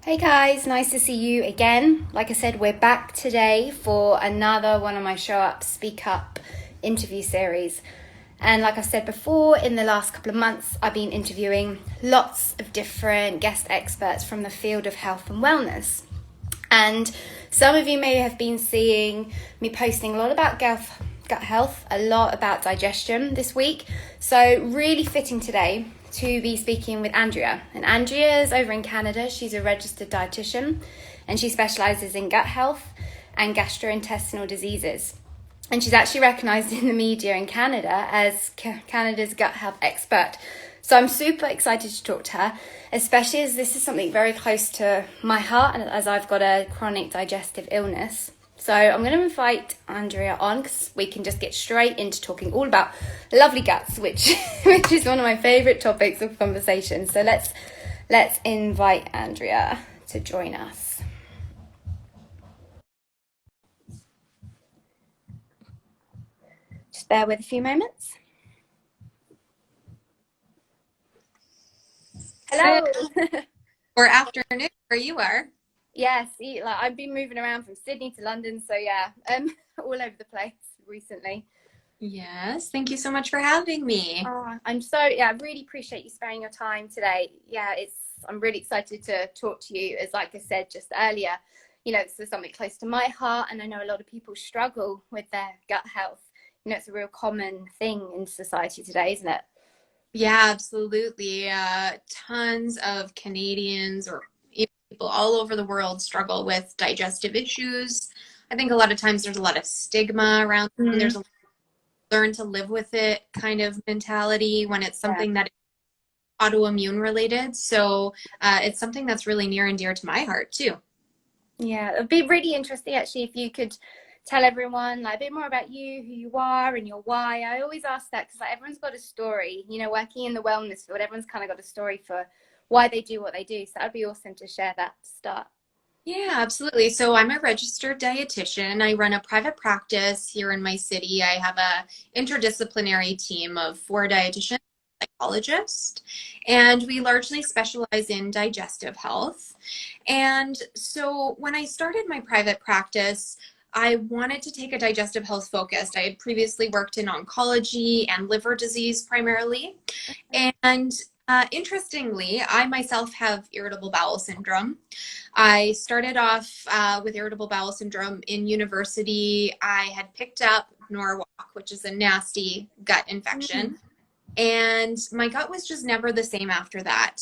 Hey guys, nice to see you again. Like I said, we're back today for another one of my Show Up, Speak Up interview series. And like I said before, in the last couple of months, I've been interviewing lots of different guest experts from the field of health and wellness. And some of you may have been seeing me posting a lot about gut health, a lot about digestion this week. So, really fitting today to be speaking with Andrea. And Andrea is over in Canada. She's a registered dietitian and she specializes in gut health and gastrointestinal diseases. And she's actually recognized in the media in Canada as Canada's gut health expert. So I'm super excited to talk to her, especially as this is something very close to my heart and as I've got a chronic digestive illness. So I'm going to invite Andrea on because we can just get straight into talking all about lovely guts, which is one of my favorite topics of conversation. So let's invite Andrea to join us. Just bear with a few moments. Hello. Or afternoon where you are. Yes, I've been moving around from Sydney to London, so yeah, all over the place recently. Yes, thank you so much for having me. I really appreciate you sparing your time today. I'm really excited to talk to you. As like I said just earlier, this is something close to my heart, and I know a lot of people struggle with their gut health. It's a real common thing in society today, isn't it? Yeah, absolutely. Tons of Canadians or even people all over the world struggle with digestive issues. I think a lot of times there's a lot of stigma around them. Mm, There's a learn to live with it kind of mentality when it's yeah. something that is autoimmune related. So it's something that's really near and dear to my heart too. Yeah, it'd be really interesting actually if you could tell everyone like a bit more about you, who you are, and your why. I always ask that because like everyone's got a story. Working in the wellness field, everyone's kind of got a story for why they do what they do. So that'd be awesome to share that to start. Yeah, absolutely. So I'm a registered dietitian. I run a private practice here in my city. I have a interdisciplinary team of four dietitians, psychologists, and we largely specialize in digestive health. And so when I started my private practice, I wanted to take a digestive health focus. I had previously worked in oncology and liver disease primarily. And interestingly, I myself have irritable bowel syndrome. I started off with irritable bowel syndrome in university. I had picked up Norwalk, which is a nasty gut infection. Mm. And my gut was just never the same after that.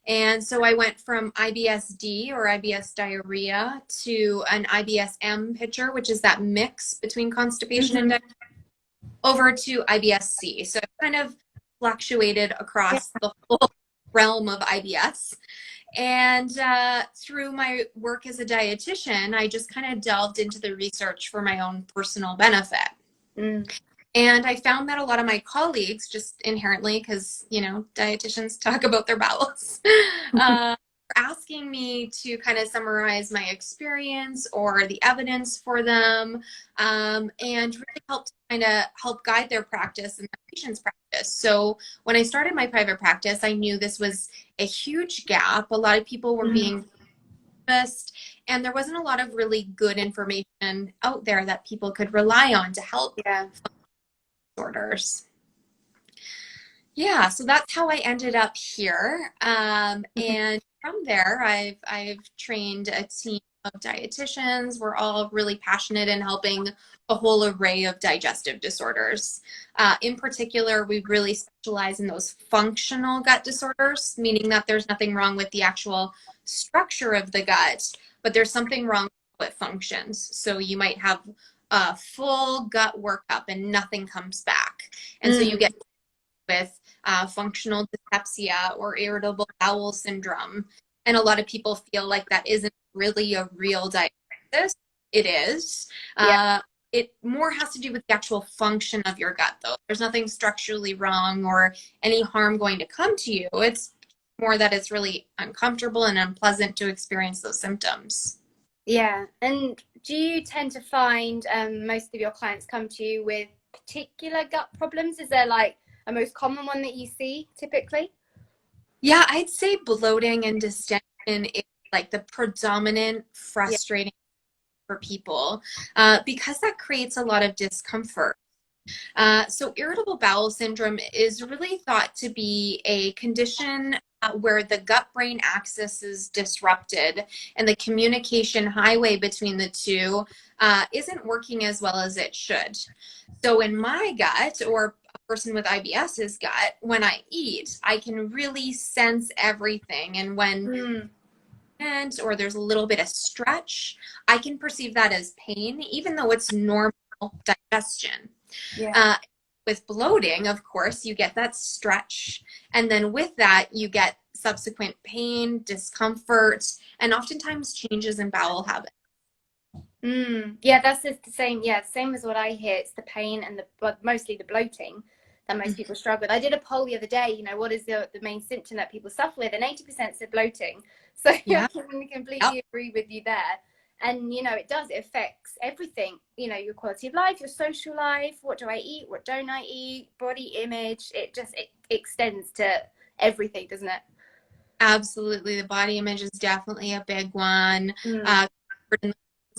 And so I went from IBS-D or IBS diarrhea to an IBS-M picture, which is that mix between constipation and Mm-hmm. diarrhea, over to IBS-C. So it kind of fluctuated Yeah. across the whole realm of IBS. And through my work as a dietitian, I just kind of delved into the research for my own personal benefit. Mm. And I found that a lot of my colleagues, just inherently, because, dietitians talk about their bowels, were asking me to kind of summarize my experience or the evidence for them, and really help guide their practice and their patients' practice. So when I started my private practice, I knew this was a huge gap. A lot of people were Mm. being missed, and there wasn't a lot of really good information out there that people could rely on to help Yeah. disorders. Yeah, so that's how I ended up here. Mhm. And from there, I've trained a team of dietitians. We're all really passionate in helping a whole array of digestive disorders. In particular, we really specialize in those functional gut disorders, meaning that there's nothing wrong with the actual structure of the gut, but there's something wrong with functions. So you might have a full gut workup and nothing comes back. And so you Mm. get with functional dyspepsia or irritable bowel syndrome. And a lot of people feel like that isn't really a real diagnosis. It is. Yeah. It more has to do with the actual function of your gut, though. There's nothing structurally wrong or any harm going to come to you. It's more that it's really uncomfortable and unpleasant to experience those symptoms. Yeah. And do you tend to find most of your clients come to you with particular gut problems? Is there like a most common one that you see typically? Yeah, I'd say bloating and distension is like the predominant Yeah. frustrating for people because that creates a lot of discomfort. So irritable bowel syndrome is really thought to be a condition where the gut-brain axis is disrupted and the communication highway between the two isn't working as well as it should. So in my gut, or a person with IBS's gut, when I eat, I can really sense everything. And when Mm. or there's a little bit of stretch, I can perceive that as pain, even though it's normal digestion. Yeah. Uh, with bloating, of course, you get that stretch. And then with that, you get subsequent pain, discomfort, and oftentimes changes in bowel habits. Yeah, that's just the same. Yeah, same as what I hear. It's the pain and but mostly the bloating that most people struggle with. I did a poll the other day, what is the main symptom that people suffer with? And 80% said bloating. So I Yeah. can Yep. completely agree with you there. And, it affects everything, your quality of life, your social life. What do I eat? What don't I eat? Body image. It extends to everything, doesn't it? Absolutely. The body image is definitely a big one. Mm.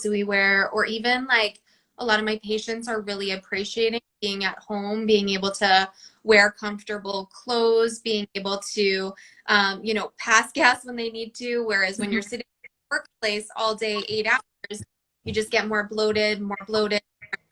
We wear, or even like a lot of my patients are really appreciating being at home, being able to wear comfortable clothes, being able to, pass gas when they need to. Whereas when you're sitting in the workplace all day, 8 hours, you just get more bloated, more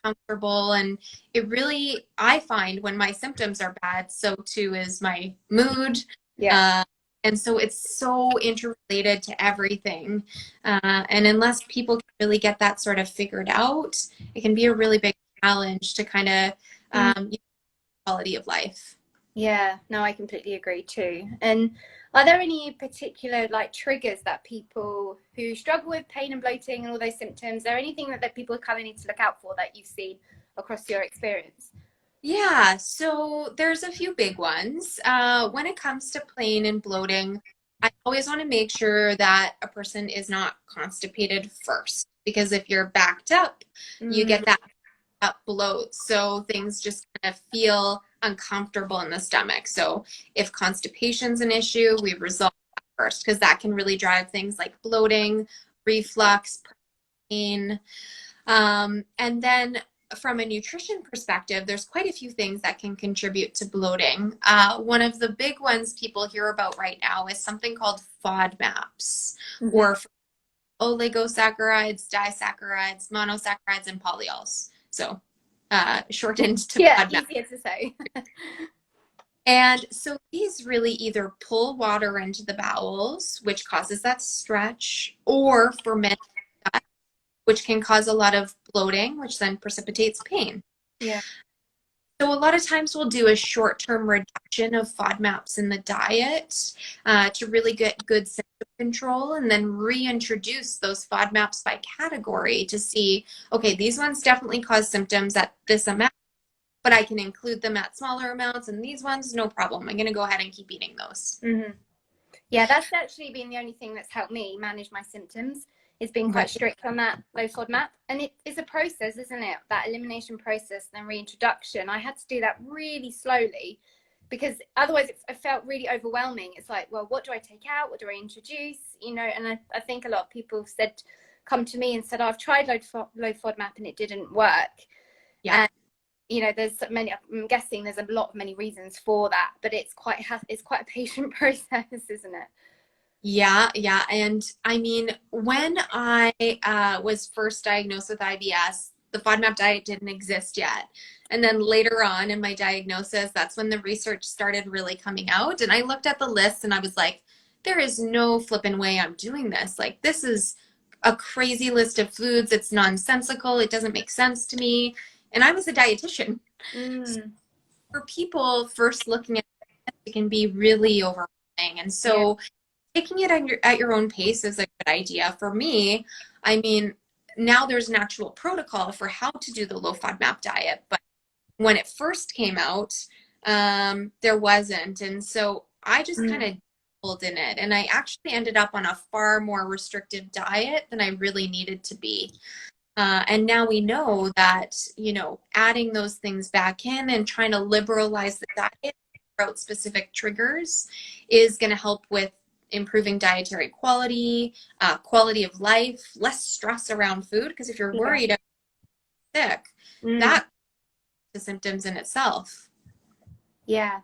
uncomfortable. And it really, I find when my symptoms are bad, so too is my mood. Yeah. Uh, and so it's so interrelated to everything. And unless people can really get that sort of figured out, it can be a really big challenge to kind of quality of life. Yeah, no, I completely agree too. And are there any particular triggers that people who struggle with pain and bloating and all those symptoms, is there anything that people kind of need to look out for that you've seen across your experience? Yeah, so there's a few big ones. When it comes to pain and bloating, I always want to make sure that a person is not constipated first, because if you're backed up, you Mm, get that bloat. So things just kind of feel uncomfortable in the stomach. So if constipation's an issue, we resolve that first, because that can really drive things like bloating, reflux, pain. And then from a nutrition perspective, there's quite a few things that can contribute to bloating. One of the big ones people hear about right now is something called FODMAPs, mhm. or oligosaccharides, disaccharides, monosaccharides, and polyols. So shortened to Yeah, FODMAP. easier to say. And so these really either pull water into the bowels, which causes that stretch, or ferment, which can cause a lot of bloating, which then precipitates pain. Yeah. So a lot of times we'll do a short-term reduction of FODMAPs in the diet to really get good symptom control, and then reintroduce those FODMAPs by category to see, okay, these ones definitely cause symptoms at this amount, but I can include them at smaller amounts, and these ones, no problem. I'm going to go ahead and keep eating those. Mm-hmm. Yeah, that's actually been the only thing that's helped me manage my symptoms, is being quite Right. strict on that low FODMAP. And it is a process, isn't it? That elimination process, then reintroduction. I had to do that really slowly, because otherwise it felt really overwhelming. It's like, well, what do I take out? What do I introduce? And I think a lot of people said, come to me and said, oh, I've tried low FODMAP and it didn't work. Yeah. And there's many. I'm guessing there's many reasons for that, but it's quite a patient process, isn't it? Yeah, yeah. And I mean, when I was first diagnosed with IBS, the FODMAP diet didn't exist yet. And then later on in my diagnosis, that's when the research started really coming out. And I looked at the list and I was like, there is no flipping way I'm doing this. Like, this is a crazy list of foods. It's nonsensical. It doesn't make sense to me. And I was a dietitian. So Mm, for people first looking at it, it can be really overwhelming. And yeah. so taking it at your own pace is a good idea. For me, I mean, now there's an actual protocol for how to do the low FODMAP diet, but when it first came out, there wasn't. And so I just kind Mm, of dabbled in it, and I actually ended up on a far more restrictive diet than I really needed to be. And now we know that, adding those things back in and trying to liberalize the diet, out specific triggers, is going to help with improving dietary quality, quality of life, less stress around food. Because if you're Yeah. worried about sick, Mm. that the symptoms in itself. Yeah.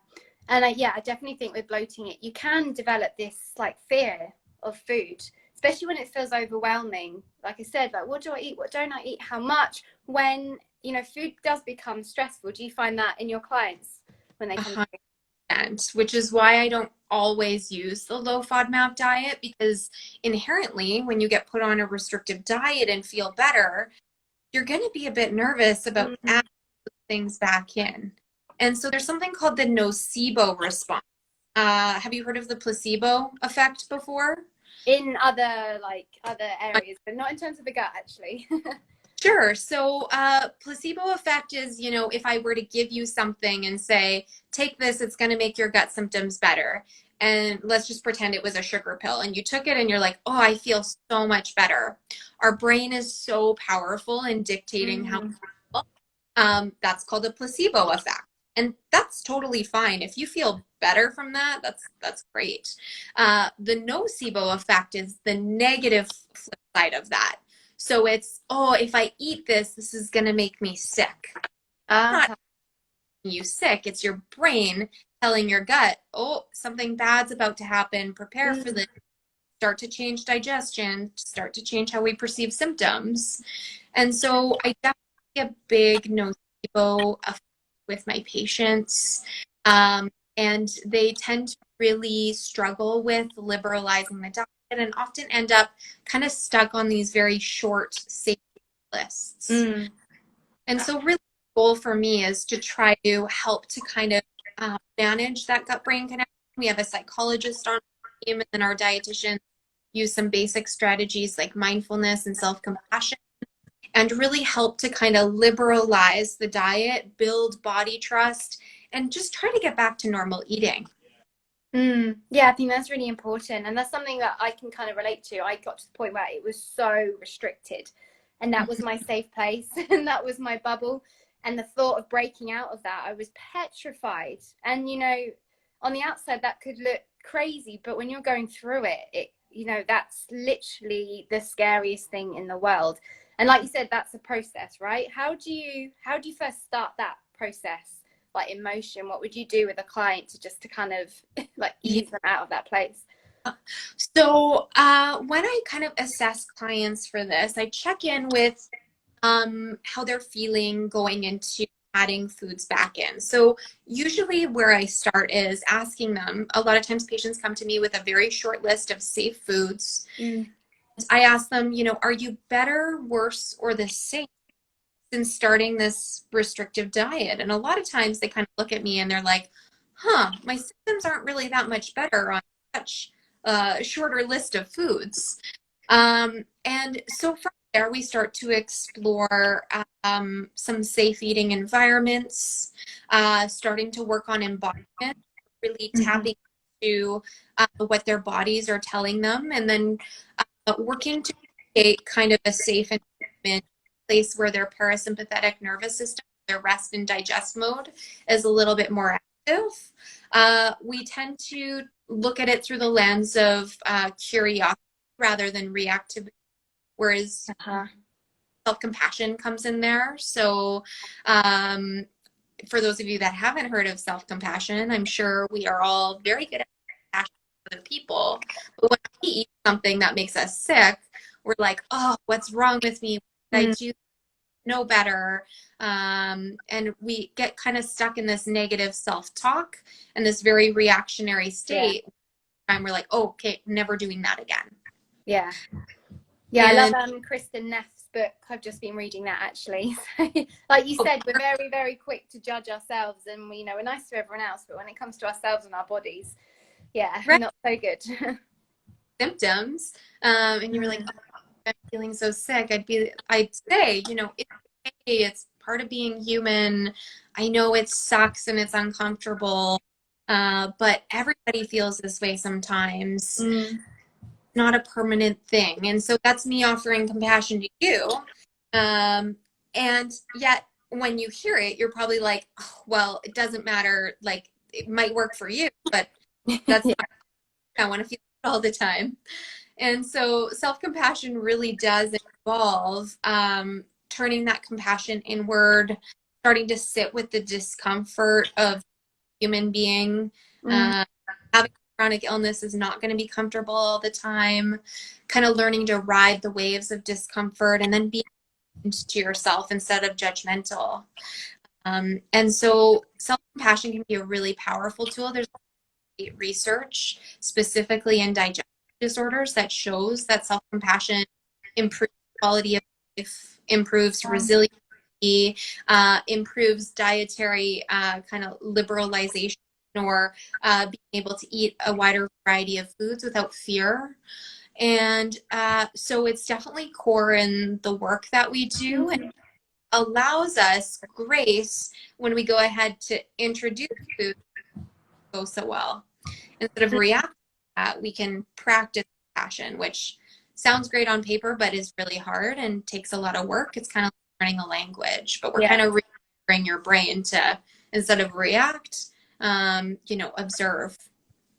And I definitely think with bloating, you can develop this like fear of food, especially when it feels overwhelming. Like I said, like what do I eat? What don't I eat? How much? When, food does become stressful. Do you find that in your clients when they come? 100%, which is why I don't always use the low FODMAP diet, because inherently, when you get put on a restrictive diet and feel better, you're going to be a bit nervous about Mm. adding things back in. And so there's something called the nocebo response. Have you heard of the placebo effect before? In other areas, but not in terms of the gut, actually. Sure. So, placebo effect is, if I were to give you something and say, take this, it's going to make your gut symptoms better. And let's just pretend it was a sugar pill and you took it and you're like, oh, I feel so much better. Our brain is so powerful in dictating how we Mm. feel. That's called a placebo effect. And that's totally fine. If you feel better from that, that's great. The nocebo effect is the negative flip side of that. So it's, oh, if I eat this, this is going to make me sick. It's not Uh-huh. making you sick. It's your brain telling your gut, oh, something bad's about to happen. Prepare for Mm. this. Start to change digestion, start to change how we perceive symptoms. And so I definitely see a big nocebo effect with my patients. And they tend to really struggle with liberalizing the diet and often end up kind of stuck on these very short safety lists. Mm. And so really the goal for me is to try to help to kind of manage that gut-brain connection. We have a psychologist on our team, and then our dietitian use some basic strategies like mindfulness and self-compassion, and really help to kind of liberalize the diet, build body trust, and just try to get back to normal eating. Mm. Yeah, I think that's really important. And that's something that I can kind of relate to. I got to the point where it was so restricted, and that was my safe place, and that was my bubble. And the thought of breaking out of that, I was petrified. And, on the outside, that could look crazy, but when you're going through that's literally the scariest thing in the world. And like you said, that's a process, right? How do you first start that process? Like emotion, what would you do with a client to kind of like Yeah. ease them out of that place? So when I kind of assess clients for this, I check in with how they're feeling going into adding foods back in. So usually where I start is asking them, a lot of times patients come to me with a very short list of safe foods. Mm. I ask them, are you better, worse, or the same since starting this restrictive diet? And a lot of times they kind of look at me and they're like, my symptoms aren't really that much better on such a shorter list of foods. And so from there, we start to explore some safe eating environments, starting to work on embodiment, really tapping into what their bodies are telling them, and then working to create kind of a safe environment, place where their parasympathetic nervous system, their rest and digest mode, is a little bit more active. We tend to look at it through the lens of curiosity rather than reactivity, whereas self-compassion comes in there. So for those of you that haven't heard of self-compassion, I'm sure we are all very good at compassion for other people. But when we eat something that makes us sick, we're like, oh, what's wrong with me? What did I do? Know better. And we get kind of stuck in this negative self-talk and this very reactionary state. And we're like, oh, okay, never doing that again. Yeah. I love Kristen Neff's book. I've just been reading that actually. Like you said, we're very, very quick to judge ourselves, and we're nice to everyone else, but when it comes to ourselves and our bodies, right. Not so good. Symptoms, and you were like, oh, I'm feeling so sick. I'd say, it's okay. It's part of being human. I know it sucks and it's uncomfortable, but everybody feels this way sometimes. Not a permanent thing. And so that's me offering compassion to you. And yet when you hear it, you're probably like, oh, well, it doesn't matter. Like it might work for you, but that's not, I want to feel all the time. And so self-compassion really does involve turning that compassion inward, starting to sit with the discomfort of human being. Mm. Having chronic illness is not going to be comfortable all the time. Kind of learning to ride the waves of discomfort and then being to yourself instead of judgmental. And so self-compassion can be a really powerful tool. There's research specifically in digestive disorders that shows that self-compassion improves quality of life, improves resiliency, improves dietary kind of liberalization or being able to eat a wider variety of foods without fear. And so it's definitely core in the work that we do and allows us grace when we go ahead to introduce food go so well. Instead of reacting to that, we can practice passion, which sounds great on paper, but is really hard and takes a lot of work. It's kind of like learning a language, but we're kind of rewiring your brain to, instead of react, observe.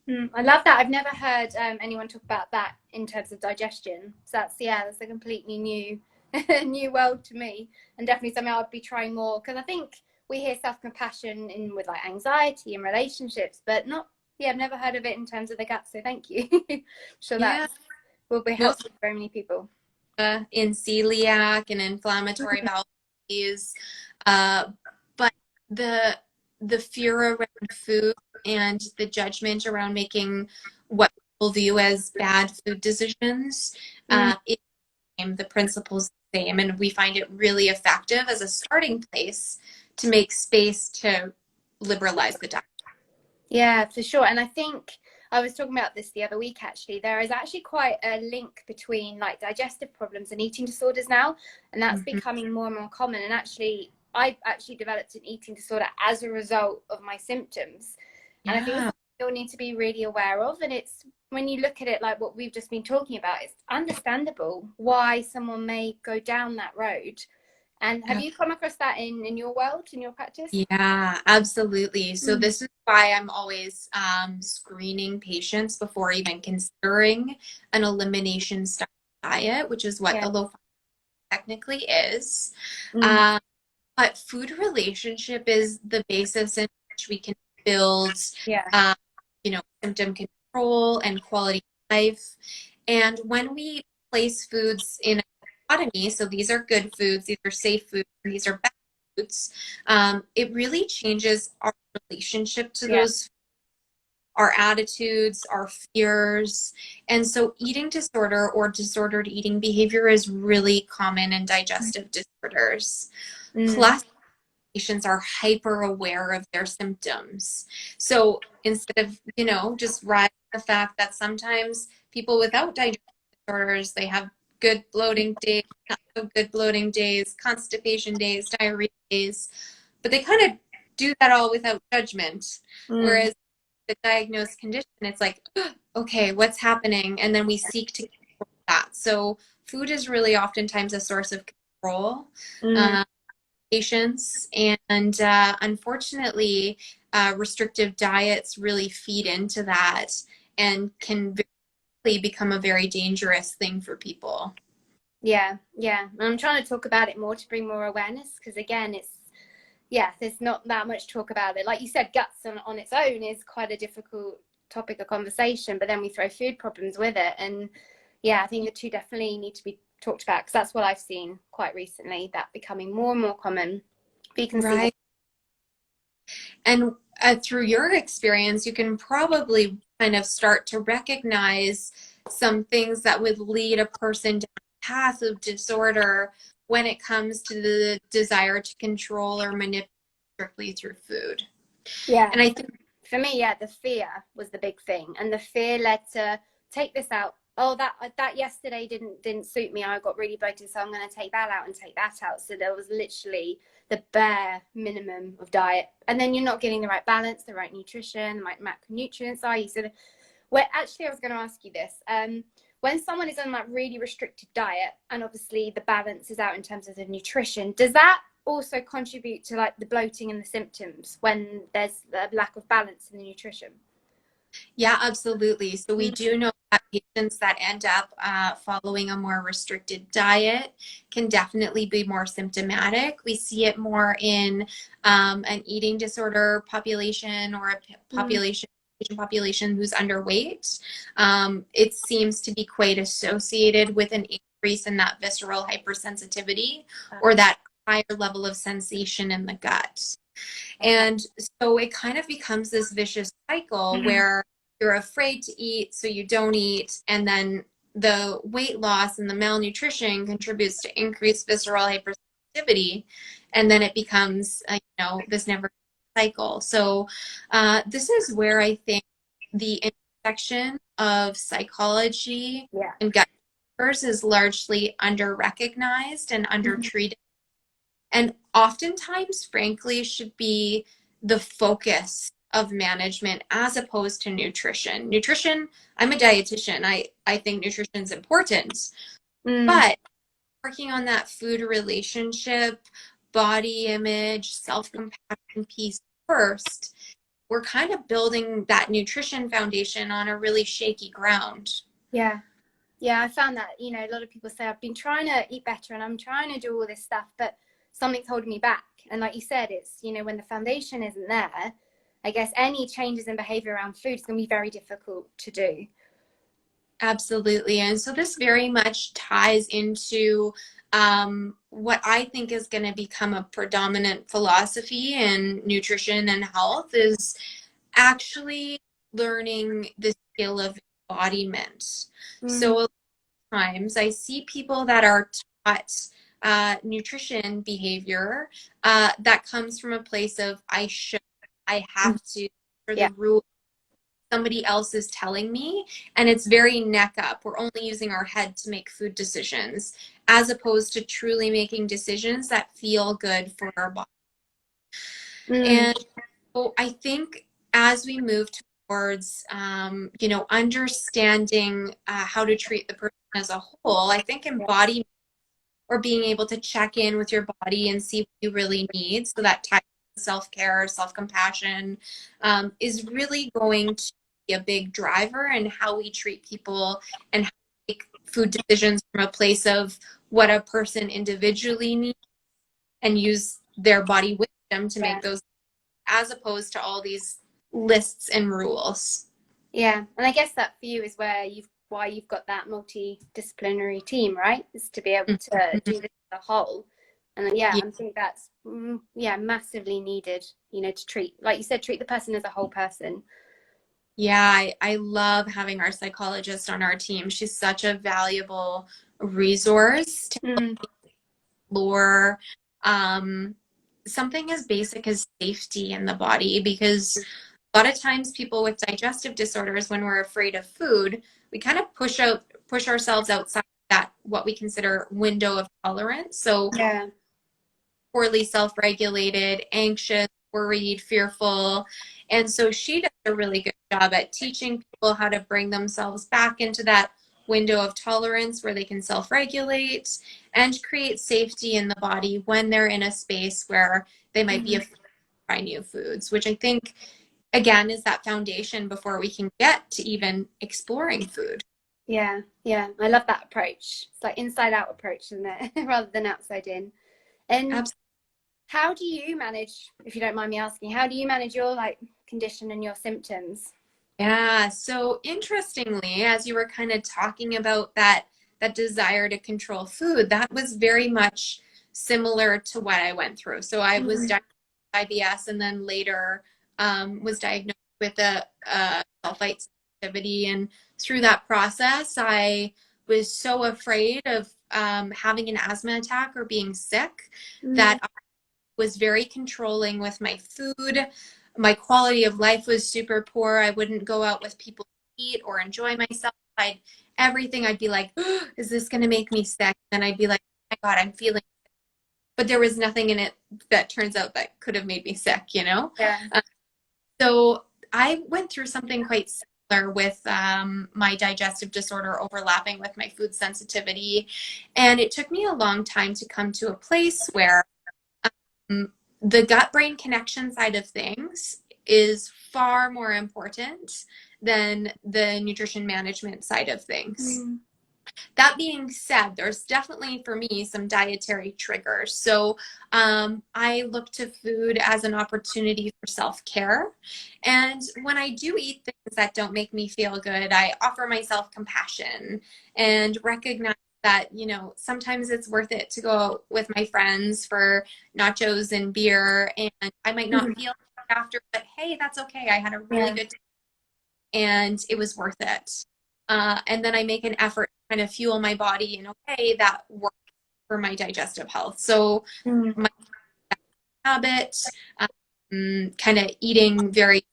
I love that. I've never heard anyone talk about that in terms of digestion. So that's a completely new new world to me, and definitely something I'd be trying more, because I think we hear self-compassion in with like anxiety and relationships, but not I've never heard of it in terms of the gut, so thank you. So that will be helpful for very many people. In celiac and inflammatory bowel disease, but the fear around food and the judgment around making what people view as bad food decisions, the principle's the same, and we find it really effective as a starting place to make space to liberalize the diet. Yeah, for sure. And I think I was talking about this the other week, actually. There is actually quite a link between like digestive problems and eating disorders now, and that's becoming more and more common. And actually, I actually developed an eating disorder as a result of my symptoms. And I think it's something we all need to be really aware of. And it's, when you look at it like what we've just been talking about, it's understandable why someone may go down that road. And have you come across that in your world, in your practice? Yeah, absolutely. So this is why I'm always screening patients before even considering an elimination style diet, which is what the low fiber technically is. But food relationship is the basis in which we can build, symptom control and quality of life. And when we place foods in a dichotomy, so these are good foods, these are safe foods, these are bad foods, it really changes our relationship to those, our attitudes, our fears. And so eating disorder or disordered eating behavior is really common in digestive disorders. Plus, patients are hyper aware of their symptoms. So instead of, just riding the fact that sometimes people without digestive disorders, they have good bloating days, not so good bloating days, constipation days, diarrhea days, but they kind of do that all without judgment. Whereas the diagnosed condition, it's like, okay, what's happening? And then we seek to control that. So food is really oftentimes a source of control. Patients, and unfortunately, restrictive diets really feed into that and can really become a very dangerous thing for people. Yeah. And I'm trying to talk about it more to bring more awareness, because again, there's not that much talk about it. Like you said, guts on its own is quite a difficult topic of conversation, but then we throw food problems with it. And I think the two definitely need to be talked about, because that's what I've seen quite recently, that becoming more and more common. But you can see. And through your experience, you can probably kind of start to recognize some things that would lead a person down a path of disorder when it comes to the desire to control or manipulate strictly through food. Yeah. And I think for me, the fear was the big thing, and the fear led to take this out. Oh, that yesterday didn't suit me. I got really bloated, so I'm going to take that out and take that out. So there was literally the bare minimum of diet, and then you're not getting the right balance, the right nutrition, the right macronutrients are you. So actually, I was going to ask you this. When someone is on that really restricted diet, and obviously the balance is out in terms of the nutrition, does that also contribute to like the bloating and the symptoms when there's a lack of balance in the nutrition? Yeah, absolutely. So we Mm. do know that patients that end up following a more restricted diet can definitely be more symptomatic. We see it more in an eating disorder population or a Mm. population patient population who's underweight. It seems to be quite associated with an increase in that visceral hypersensitivity or that higher level of sensation in the gut. And so it kind of becomes this vicious cycle where you're afraid to eat, so you don't eat, and then the weight loss and the malnutrition contributes to increased visceral hypersensitivity, and then it becomes this never cycle. So this is where I think the intersection of psychology Yeah. and gut disorders is largely under recognized and Mhm. undertreated, and oftentimes, frankly, should be the focus of management as opposed to nutrition. Nutrition, I'm a dietitian. I think nutrition is important, Mm. but working on that food relationship, body image, self-compassion piece first, we're kind of building that nutrition foundation on a really shaky ground. Yeah. Yeah, I found that, a lot of people say I've been trying to eat better and I'm trying to do all this stuff, but something's holding me back. And like you said, it's, when the foundation isn't there, I guess any changes in behavior around food is going to be very difficult to do. Absolutely. And so this very much ties into what I think is going to become a predominant philosophy in nutrition and health is actually learning the skill of embodiment. Mm. So a lot of times I see people that are taught nutrition behavior that comes from a place of I should, I have to, or Yeah. the rule somebody else is telling me, and it's very neck up. We're only using our head to make food decisions as opposed to truly making decisions that feel good for our body. Mm. And so I think as we move towards understanding how to treat the person as a whole, I think Yeah. embodiment or being able to check in with your body and see what you really need, so that type of self-care, self-compassion is really going to be a big driver in how we treat people and how we make food decisions from a place of what a person individually needs and use their body wisdom to Yeah. make those, as opposed to all these lists and rules. Yeah. And I guess that for you is why you've got that multidisciplinary team, right? Is to be able to Mhm. do this as a whole. And yeah, Yeah. I think that's yeah, massively needed, to treat, like you said, treat the person as a whole person. Yeah, I love having our psychologist on our team. She's such a valuable resource to Mm. explore um, something as basic as safety in the body, because a lot of times people with digestive disorders, when we're afraid of food, we kind of push ourselves outside that what we consider window of tolerance. So Yeah. poorly self-regulated, anxious, worried, fearful. And so she does a really good job at teaching people how to bring themselves back into that window of tolerance where they can self-regulate and create safety in the body when they're in a space where they might be Mhm. afraid to try new foods, which I think, again, is that foundation before we can get to even exploring food. Yeah, yeah, I love that approach. It's like inside out approach, isn't it? Rather than outside in. And Absolutely. how do you manage, if you don't mind me asking, how do you manage your like condition and your symptoms? Yeah, so interestingly, as you were kind of talking about that desire to control food, that was very much similar to what I went through. So I was Mhm. diagnosed with IBS, and then later was diagnosed with a sulfite sensitivity. And through that process, I was so afraid of having an asthma attack or being sick Mm. that was very controlling with my food. My quality of life was super poor. I wouldn't go out with people to eat or enjoy myself. I'd be like, oh, is this going to make me sick? And I'd be like, oh my God, I'm feeling, but there was nothing in it that turns out that could have made me sick. Yeah. Uh, so I went through something quite similar with my digestive disorder overlapping with my food sensitivity. And it took me a long time to come to a place where um, the gut brain connection side of things is far more important than the nutrition management side of things. Mm. That being said, there's definitely for me some dietary triggers. So I look to food as an opportunity for self-care. And when I do eat things that don't make me feel good, I offer myself compassion and recognize that, you know, sometimes it's worth it to go out with my friends for nachos and beer, and I might not feel after, but hey, that's okay. I had a really Yeah. good day and it was worth it. And then I make an effort to kind of fuel my body in a way that works for my digestive health. So Mm. my habit, kind of eating very,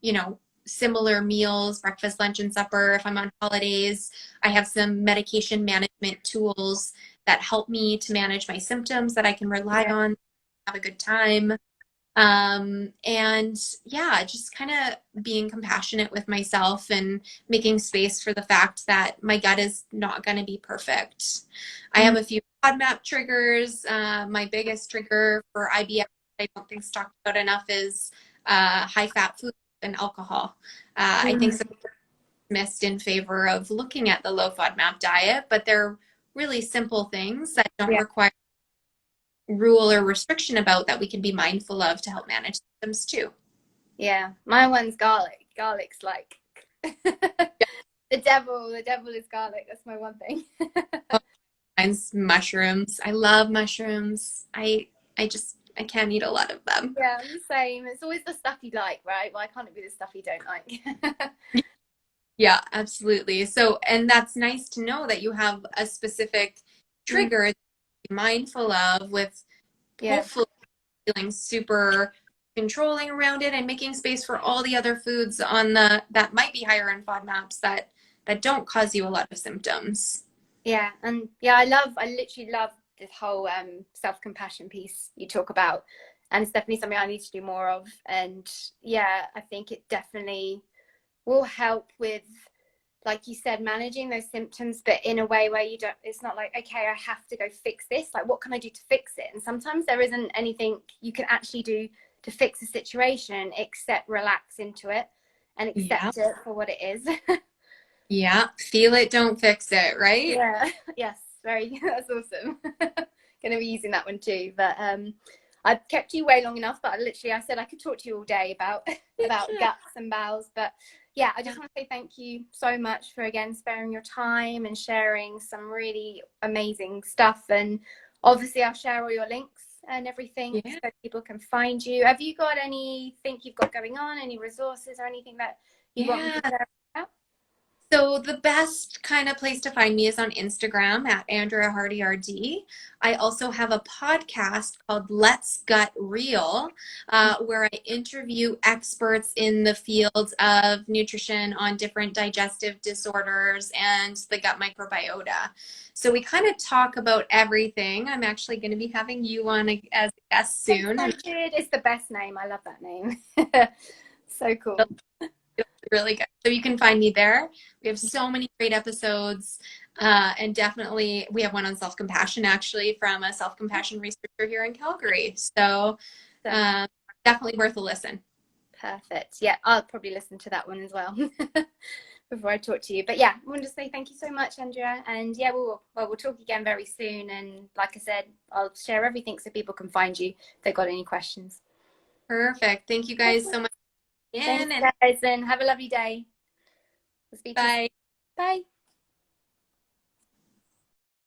you know, similar meals, breakfast, lunch, and supper. If I'm on holidays, I have some medication management tools that help me to manage my symptoms that I can rely Yeah. on, have a good time. And yeah, just kind of being compassionate with myself and making space for the fact that my gut is not going to be perfect. I have Mm. a few FODMAP triggers. My biggest trigger for IBS, I don't think is talked about enough, is high fat food and alcohol. I think Mm. some missed in favor of looking at the low FODMAP diet, but they're really simple things that don't Yeah. require rule or restriction about, that we can be mindful of to help manage symptoms too. Yeah. My one's garlic. Garlic's like the devil. The devil is garlic. That's my one thing. Mine's mushrooms. I love mushrooms. I can't eat a lot of them. Yeah, I'm the same. It's always the stuff you like, right? Why can't it be the stuff you don't like? Yeah, absolutely. So, and that's nice to know that you have a specific Mm. trigger to be mindful of, with Yeah. hopefully feeling super controlling around it and making space for all the other foods on the that might be higher in FODMAPs that don't cause you a lot of symptoms. Yeah. And yeah, I literally love this whole self-compassion piece you talk about. And it's definitely something I need to do more of. And yeah, I think it definitely will help with, like you said, managing those symptoms, but in a way where you don't, it's not like, okay, I have to go fix this. Like, what can I do to fix it? And sometimes there isn't anything you can actually do to fix a situation except relax into it and Yeah. accept it for what it is. Yeah. Feel it, don't fix it, right? Yeah. Yes. Very. That's awesome. Going to be using that one too. But I've kept you way long enough. But I said I could talk to you all day about guts and bowels. But yeah, I just want to say thank you so much for again sparing your time and sharing some really amazing stuff. And obviously, I'll share all your links and everything Yeah. so people can find you. Have you got anything you've got going on? Any resources or anything that you want me to Yeah. share about? So the best kind of place to find me is on Instagram at Andrea Hardy RD. I also have a podcast called Let's Gut Real, where I interview experts in the field of nutrition on different digestive disorders and the gut microbiota. So we kind of talk about everything. I'm actually going to be having you on as a guest soon. Excited. It's the best name. I love that name. So cool. Really good. So you can find me there. We have so many great episodes. And definitely, we have one on self compassion actually from a self compassion researcher here in Calgary. So definitely worth a listen. Perfect. Yeah, I'll probably listen to that one as well before I talk to you. But yeah, I want to say thank you so much, Andrea. And yeah, we'll talk again very soon. And like I said, I'll share everything so people can find you if they've got any questions. Perfect. Thank you guys so much again. Thanks, guys, and have a lovely day. We'll speak to you soon. Bye. Bye.